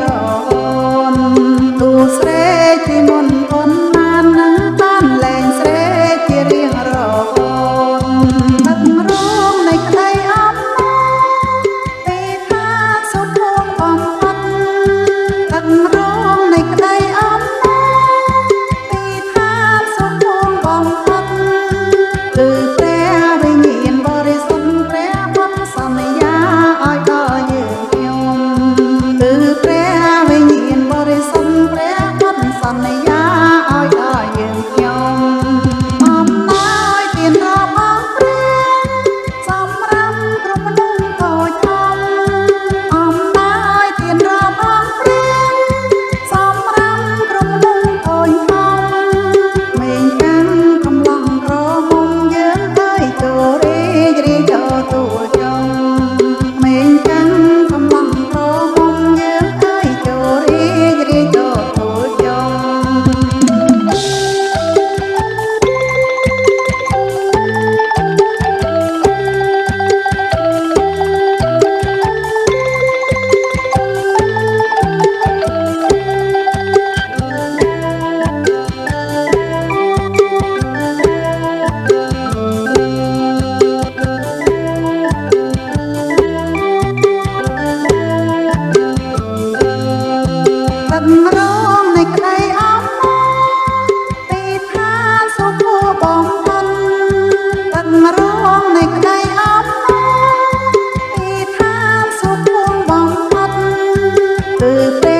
រនទូស្រែជាមុនប៉ុនបាននឹងបានលែងស្រែជារៀងរនទឹករងនៃក្តីអំណាទីថាសុខភងបំផុតទឹករងនៃក្តីអំណាទីថាសុខភងបំផុតគឺព្រះវិញ្ញាណបរិសុទ្ធព្រះពុទ្ធសន្យាឲ្យដល់យើងខ្ញុំគឺព្រះវិញ្ញាណបរិសុទ្ធព្រះពុទ្ធសន្យាឲ្យដល់យើងខ្ញុំអំណោយទានរបស់ព្រះសម្រាប់គ្រប់មនុស្សតូចធំអំណោយទានរបស់ព្រះសម្រាប់គ្រប់មនុស្សតូចធំមេងចាំកំឡុងក្រមុំយើងឲ្យចូលរីករាយចូលទួលចុងមេងចាំកំឡុងក្រមុំយើងឲ្យចូលរីករាយចូលទួលចុងទឹករងនៃក្តីអំណាទីថាសុខបំផុតទឹករងនៃក្តីអំណាទីថាសុខបំផុតគឺព្រះ